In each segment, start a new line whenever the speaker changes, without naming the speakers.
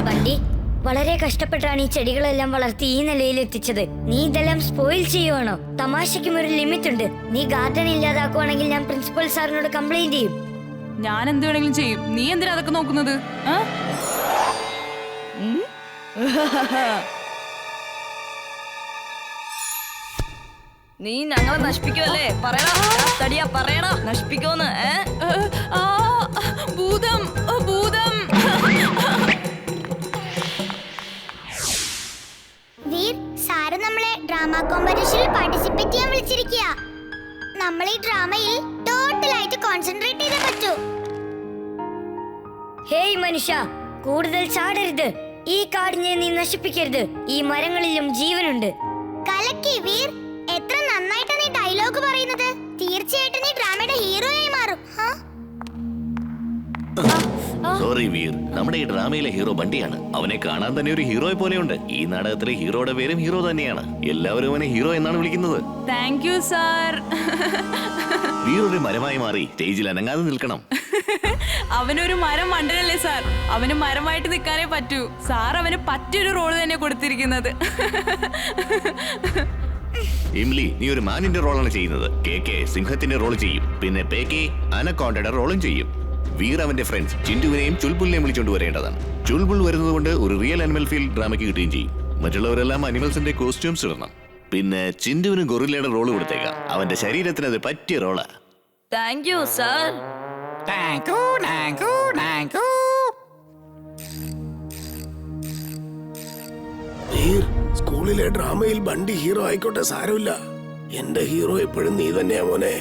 ബണ്ടി, വളരെ കഷ്ടപ്പെട്ടാണ് ഈ ചെടികളെല്ലാം വളർത്തി ഈ നിലയിൽ എത്തിച്ചത്. നീ ഇതെല്ലാം സ്പോയിൽ ചെയ്യുവാണോ? തമാശയ്ക്കും ഒരു ലിമിറ്റ് ഉണ്ട്. നീ ഗാർഡൻ ഇല്ലാതാക്കുവാണെങ്കിൽ ഞാൻ പ്രിൻസിപ്പൽ സാറിനോട് കംപ്ലൈന്റ് ചെയ്യും.
ഞാൻ എന്ത് വേണമെങ്കിലും ചെയ്യും. നീ എന്തിനാ അതൊക്കെ നോക്കുന്നത്?
നീ ഞങ്ങളെ നശിപ്പിക്കുമല്ലേ? പറയടാ തടിയാ, പറയടാ നശിപ്പിക്കുമെന്ന്.
ഭൂതം ഭൂതം.
വീർ, സാറ് നമ്മളെ ഡ്രാമ കോമ്പറ്റീഷനിൽ പാർട്ടിസിപ്പേറ്റ് ചെയ്യാൻ വിളിച്ചിരിക്കുക. നമ്മൾ ഈ ഡ്രാമയിൽ ടോട്ടലായിട്ട് കോൺസെൻട്രേറ്റ് ചെയ്തേ പറ്റൂ.
ഹേയ് മനുഷ്യ, കൂടുതൽ ചാടരുത്. ഈ കാടിനെ നീ നശിപ്പിക്കരുത്. ഈ മരങ്ങളിലും ജീവനുണ്ട്.
കലക്കി വീർ, എത്ര നന്നായിട്ടാണ് നീ ഡയലോഗ് പറയുന്നത്. തീർച്ചയായിട്ടും നീ ഡ്രാമയുടെ ഹീറോയായി മാറും.
സോറി വീർ, നമ്മുടെ ഈ ഡ്രാമയിലെ ഹീറോ ബണ്ടിയാണ്. അവനെ കാണാൻ തന്നെ ഒരു ഹീറോയെ പോലെയുണ്ട്. ഈ നാടകത്തിലെ ഹീറോയുടെ പേരും ഹീറോ തന്നെയാണ്. എല്ലാവരും അവനെ ഹീറോ എന്നാണ് വിളിക്കുന്നത്.
Thank you sir.
വീർ ഒരു മരമായി മാറി സ്റ്റേജിൽ അനങ്ങാതെ നിൽക്കണം.
അവനൊരു മരം മണ്ടനല്ലേ സാർ? അവന് മരമായിട്ട് നിൽക്കാനേ പറ്റൂ. സാർ അവന് പറ്റിയൊരു റോള് തന്നെ കൊടുത്തിരിക്കുന്നത്.
ഇംലി, നീ ഒരു മാനിന്റെ റോളാണ് ചെയ്യുന്നത്. കെ സിംഹത്തിന്റെ റോൾ ചെയ്യും. പിന്നെ പേക്കെ അനക്കോണ്ടയുടെ റോളും ചെയ്യും. വീർ അവന്റെ ഫ്രണ്ട്സ് ചിന്റുവിനെയും ചുൽബുലിനെയും വിളിച്ചുകൊണ്ട് വരേണ്ടതാണ്. ചുൽബുൾ വരുന്നതുകൊണ്ട് ഒരു റിയൽ അനിമൽ ഫീൽ ഡ്രാമയ്ക്ക് കിട്ടുകയും ചെയ്യും. മറ്റുള്ളവരെല്ലാം അനിമൽസിന്റെ കോസ്റ്റ്യൂംസ് ഇടണം. പിന്നെ ചിന്റുവിന് ഗൊറില്ലയുടെ റോള് കൊടുത്തേക്കാം. അവന്റെ ശരീരത്തിന് അത് പറ്റിയ റോളാ.
Thank you sir.
സ്കൂളിലെ ഡ്രാമയിൽ ബണ്ടി ഹീറോ ആയിക്കോട്ടെ, സാരമില്ല. എന്റെ ഹീറോ എപ്പോഴും നീ തന്നെയാ മോനെ.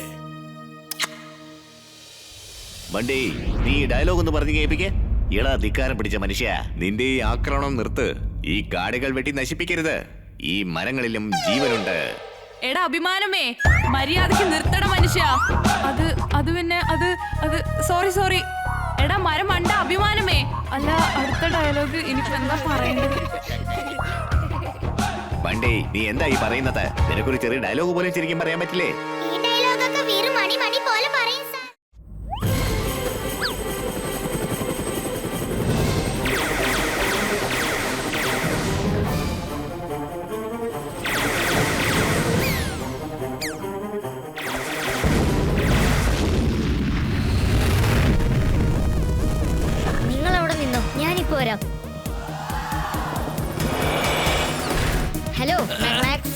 ബണ്ടി, നീ ഡയലോഗ് ഒന്ന് പറഞ്ഞു കേൾപ്പിക്കേ. എടാ ധിക്കാരം പിടിച്ച മനുഷ്യ, നിന്റെ ഈ ആക്രമണം നിർത്ത്. ഈ കാടുകൾ വെട്ടി നശിപ്പിക്കരുത്. ഈ മരങ്ങളിലും ജീവനുണ്ട്.
എടാ അഭിമാനമേ, മര്യാദക്ക് നിർത്തട മനുഷ്യ. അത് പിന്നെ അത് സോറി. എടാ മരം മണ്ട അഭിമാനമേ. അല്ല, അടുത്ത ഡയലോഗ് എനിക്ക് എന്താ പറയേണ്ടത്?
ബണ്ടി, നീ എന്താ ഈ പറയുന്നത്? നിനക്കൊരു ചെറിയ ഡയലോഗ് പോലും ശരിക്കും പറയാൻ പറ്റില്ലേ?
ഈ ഡയലോഗൊക്കെ വീർ മണി പോലെ പറയും സാർ.
നിങ്ങൾ അവിടെ നിന്നോ, ഞാനിപ്പോ വരാം. Hello max.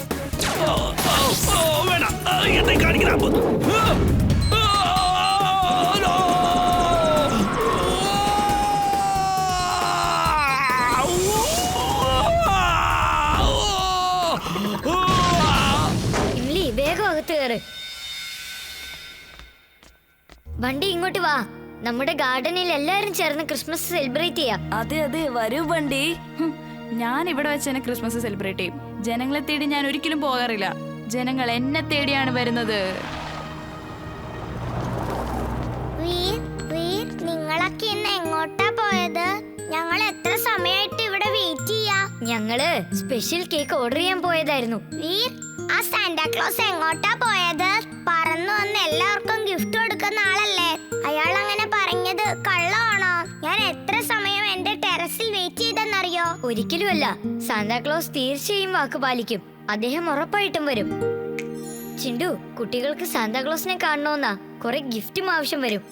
ഇംലി, വേഗം അകത്ത് കയറ്. വണ്ടി ഇങ്ങോട്ട് വാ. നമ്മുടെ ഗാർഡനിൽ എല്ലാരും ചേർന്ന് ക്രിസ്മസ് സെലിബ്രേറ്റ് ചെയ്യാം.
അതെ വരൂ ബണ്ടി.
ഞാൻ ഇവിടെ വെച്ച് തന്നെ ക്രിസ്മസ് സെലിബ്രേറ്റ് ചെയ്യും. ജനങ്ങളെ തേടി ഞാൻ ഒരിക്കലും പോകാറില്ല. ജനങ്ങൾ എന്നെ തേടിയാണ് വരുന്നത്.
നിങ്ങളൊക്കെ ഇന്ന് എങ്ങോട്ടാ പോയത്? ഞങ്ങൾ എത്ര സമയമായിട്ട് ഇവിടെ വെയിറ്റ് ചെയ്യാ.
ഞങ്ങള് സ്പെഷ്യൽ കേക്ക് ഓർഡർ ചെയ്യാൻ പോയതായിരുന്നു.
വീർ, ആ സാന്റാക്ലോസ് എങ്ങോട്ടാ പോയത്? പറന്നു വന്ന് എല്ലാവർക്കും ഗിഫ്റ്റ് കൊടുക്കുന്ന ആളല്ലേ? അയാൾ അങ്ങനെ പറഞ്ഞത് കള്ളമാണോ? ഞാൻ എത്ര സമയം എന്റെ ടെറസിൽ വെയിറ്റ് ചെയ്തെന്നറിയോ?
ഒരിക്കലുമല്ല. സാന്താക്ലോസ് തീർച്ചയായും വാക്ക് പാലിക്കും. അദ്ദേഹം ഉറപ്പായിട്ടും വരും. ചിണ്ടു, കുട്ടികൾക്ക് സാന്താക്ലോസിനെ കാണണമെന്നാ കുറെ ഗിഫ്റ്റും ആവശ്യം വരും.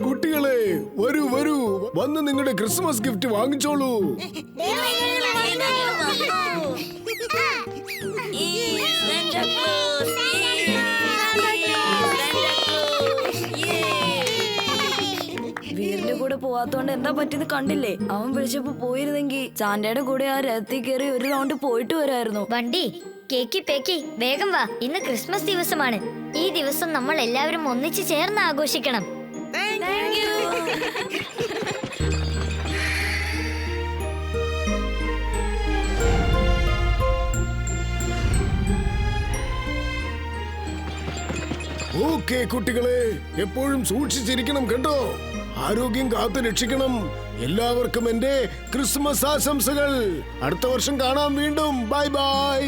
കുട്ടികളെ വരൂ വന്ന് നിങ്ങളുടെ ക്രിസ്മസ് ഗിഫ്റ്റ് വാങ്ങിച്ചോളൂ.
വീറിന്റെ കൂടെ പോവാത്തോണ്ട് എന്താ പറ്റിയത് കണ്ടില്ലേ? അവൻ വിളിച്ചപ്പോ പോയിരുന്നെങ്കിൽ സാന്റയുടെ കൂടെ ആ രഥത്തിൽ കയറി ഒരു റൗണ്ട് പോയിട്ട് വരായിരുന്നു.
വണ്ടി, കേക്കി പേക്കി, വേഗം വാ. ഇന്ന് ക്രിസ്മസ് ദിവസമാണ്. ഈ ദിവസം നമ്മൾ എല്ലാവരും ഒന്നിച്ച് ചേർന്ന് ആഘോഷിക്കണം.
ഓക്കേ കുട്ടികളെ, എപ്പോഴും സൂക്ഷിച്ചിരിക്കണം കേട്ടോ. ആരോഗ്യം കാത്തു രക്ഷിക്കണം. എല്ലാവർക്കും എന്റെ ക്രിസ്മസ് ആശംസകൾ. അടുത്ത വർഷം കാണാം വീണ്ടും. Bye bye.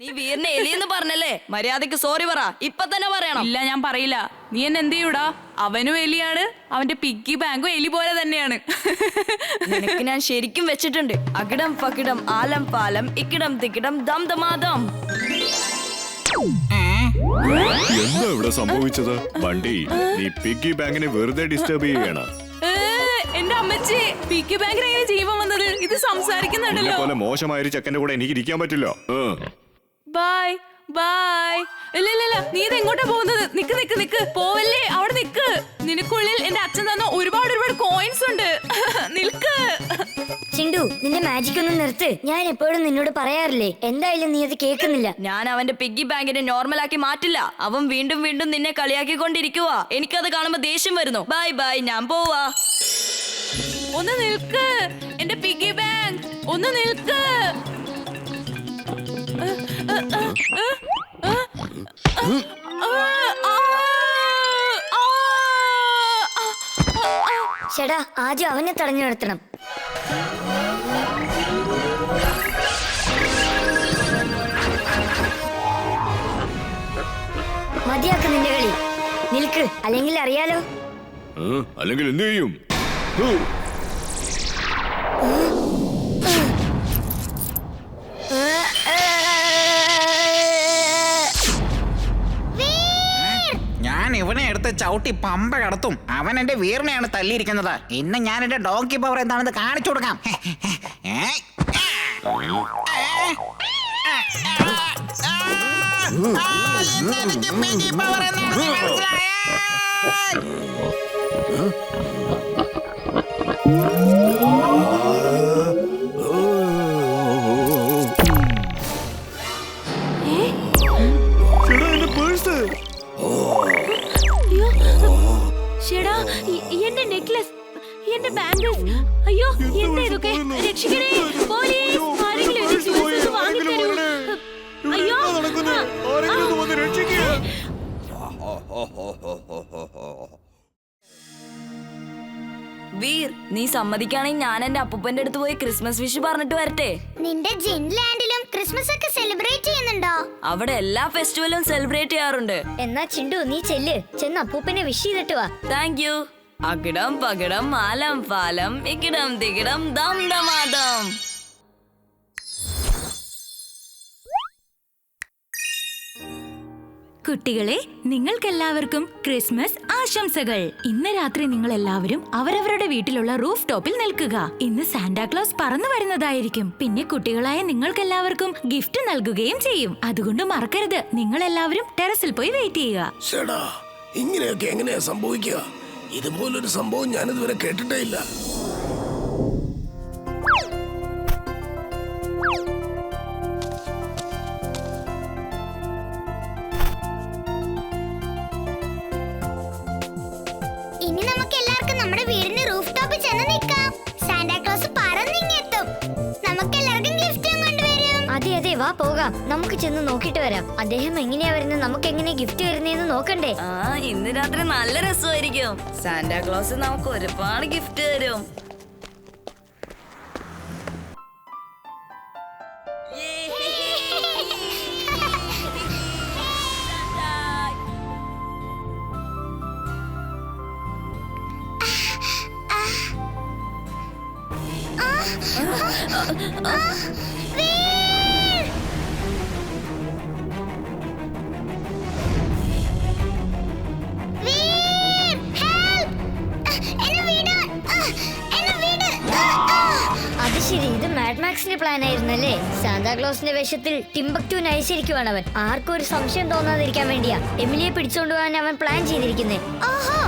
നീ വീറിനെ എലിയെന്ന് പറഞ്ഞല്ലേ? മര്യാദക്ക് സോറി പറ. ഇപ്പൊ തന്നെ പറയണം.
ഇല്ല, ഞാൻ പറയില്ല. നീ എന്നെ എന്ത് ചെയ്യൂടാ? അവനും എലിയാണ്, അവന്റെ പിഗ്ഗി ബാങ്കും എലി പോലെ തന്നെയാണ്.
നിനക്ക് ഞാൻ ശരിക്കും വെച്ചിട്ടുണ്ട്. അകിടം പകിടം ആലം പാലം ഇക്കിടം തിക്കിടം ദം ദമാദം.
എന്താ ഇവിടെ സംഭവിച്ചത്? വണ്ടി, നീ പിഗ്ഗി ബാങ്കിനെ വെറുതെ ഡിസ്റ്റർബ് ചെയ്യാണ്.
എന്റെ അമ്മച്ചി, പിഗ്ഗി ബാങ്കിന് എങ്ങനെ ജീവൻ വന്നത്? ഇത് സംസാരിക്കുന്നുണ്ടല്ലോ.
പോലെ മോശമായൊരു ചെക്കന്റെ കൂടെ എനിക്ക് ഇരിക്കാൻ പറ്റില്ല.
Bye bye. ഇല്ല ഇല്ല ഇല്ല, നീ ഇത് എങ്ങോട്ടാ പോകുന്നത്? നിക്ക് നിക്ക് നിക്ക്, പോവല്ലേ, അവിടെ നിക്ക്. നിനക്കുള്ളിൽ എന്റെ അച്ഛൻ തന്ന ഒരുപാട് കോയിൻസ് ഉണ്ട്. നിൽക്ക്.
ചിണ്ടു, നിന്റെ മാജിക് ഒന്ന് നിർത്ത്. ഞാൻ എപ്പോഴും നിന്നോട് പറയാറില്ലേ, എന്തായാലും നീ അത് കേൾക്കുന്നില്ല.
ഞാൻ അവന്റെ പിഗ്ഗി ബാങ്കിനെ നോർമലാക്കി മാറ്റില്ല. അവൻ വീണ്ടും വീണ്ടും നിന്നെ കളിയാക്കിക്കൊണ്ടിരിക്കുക. എനിക്കത് കാണുമ്പോ ദേഷ്യം വരുന്നു. ബൈ ബൈ, ഞാൻ പോവാ.
ഒന്ന് നിൽക്ക് എന്റെ പിഗ്ഗി ബാങ്ക്, ഒന്ന് നിൽക്ക്.
ചേടാ, ആദ്യം അവനെ തടഞ്ഞു നിർത്തണം. മതിയാക്ക് നിന്റെ കളി. നിൽക്ക്, അല്ലെങ്കിൽ അറിയാലോ.
അല്ലെങ്കിൽ എന്ത് ചെയ്യും?
ഞാൻ ഇവനെ എടുത്ത് ചവിട്ടി പമ്പ കടത്തും. അവൻ എന്റെ വീറിനെയാണ് തല്ലിയിരിക്കുന്നത്. ഇന്ന് ഞാൻ എന്റെ ഡോങ്കി പവർ എന്താണെന്ന് കാണിച്ചു കൊടുക്കാം.
ചേടാ, എന്റെ നെക്ലസ്, എന്റെ ബാംഗിൾസ്. അയ്യോ, എന്താ ഇതൊക്കെ? രക്ഷിക്കണേ, പോലീസ്, ആരെങ്കിലും എന്റെ jewels ഒന്ന് വാങ്ങിത്തരൂ. അയ്യോ,
വീർ, നീ സമ്മതിക്കുകയാണെങ്കിൽ ഞാൻ എന്റെ അപ്പൂപ്പന്റെ അടുത്ത് പോയി ക്രിസ്മസ് വിഷ് പറഞ്ഞിട്ട് വരട്ടെ.
നിന്റെ ജിൻലാൻഡിലും ക്രിസ്മസ് ഒക്കെ സെലിബ്രേറ്റ് ചെയ്യുന്നുണ്ടോ?
അവിടെ എല്ലാ ഫെസ്റ്റിവലും സെലിബ്രേറ്റ് ചെയ്യാറുണ്ട്.
എന്നാ ചിണ്ടു, നീ ചെല്ല്, ചെന്ന് അപ്പൂപ്പനെ വിഷ് ചെയ്തിട്ട് വാ.
Thank you. അകിടം പകിടം ആലം പാലം ഇക്കിടം തികിടം ദം ദമാദം.
കുട്ടികളെ, നിങ്ങൾക്കെല്ലാവർക്കും ക്രിസ്മസ് ആശംസകൾ. ഇന്ന് രാത്രി നിങ്ങൾ എല്ലാവരും അവരവരുടെ വീട്ടിലുള്ള റൂഫ് ടോപ്പിൽ നിൽക്കുക. ഇന്ന് സാന്റാക്ലോസ് പറന്നു വരുന്നതായിരിക്കും. പിന്നെ കുട്ടികളായ നിങ്ങൾക്കെല്ലാവർക്കും ഗിഫ്റ്റ് നൽകുകയും ചെയ്യും. അതുകൊണ്ട് മറക്കരുത്, നിങ്ങൾ എല്ലാവരും ടെറസിൽ പോയി വെയിറ്റ് ചെയ്യുക.
ചേടാ, ഇങ്ങനെയൊക്കെ എങ്ങനെയാ സംഭവിക്കുക? ഇതുപോലൊരു സംഭവം ഞാനിതുവരെ കേട്ടിട്ടേ ഇല്ല.
ഇനി നമുക്ക് എല്ലാവർക്കും നമ്മുടെ വീടിന്റെ റൂഫ് ടോപ്പിൽ ചെന്ന് നിൽക്കാം. സാന്റാക്ലോസ് പറന്നിങ്ങെത്തും. നമുക്ക് എല്ലാവർക്കും ഗിഫ്റ്റും കൊണ്ടുവരും.
അതെ അതെ, വാ പോകാം. നമുക്ക് ചെന്ന് നോക്കിട്ട് വരാം. അദ്ദേഹം എങ്ങനെയാ വരുന്നത്, നമുക്ക് എങ്ങനെ ഗിഫ്റ്റ് വരുന്നതെന്ന് നോക്കണ്ടേ?
ഇന്ന് രാത്രി നല്ല രസമായിരിക്കും. സാന്റാക്ലോസ് നമുക്ക് ഒരുപാട് ഗിഫ്റ്റ് തരും.
അത് ശരി, ഇത് മാഡ് മാക്സിന്റെ പ്ലാൻ ആയിരുന്നല്ലേ? സാന്താക്ലോസിന്റെ വേഷത്തിൽ ടിംബക്ടു നയിച്ചിരിക്കുവാണ് അവൻ. ആർക്കും ഒരു സംശയം തോന്നാതിരിക്കാൻ വേണ്ടിയാ എമിലിയെ പിടിച്ചോണ്ട് പോകാൻ അവൻ പ്ലാൻ ചെയ്തിരിക്കുന്നേ.
ഓഹോ,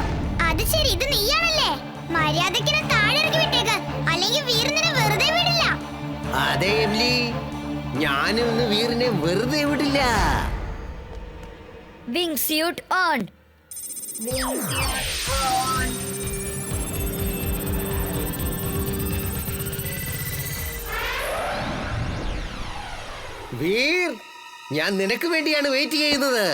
അത് ശരി, ഇത് നീയാണല്ലേ? മര്യാദയ്ക്ക് താഴെ ഇറക്കി വിട്ടേക്ക്, അല്ലെങ്കിൽ വീറിനെ വെറുതെ വിടില്ല.
അതെ എമിലി, ഞാനിന്ന് വീറിനെ വെറുതെ വിടില്ല.
Wing suit on.
വീർ, ഞാൻ നിനക്ക് വേണ്ടിയാണ് വെയിറ്റ് ചെയ്യുന്നത്.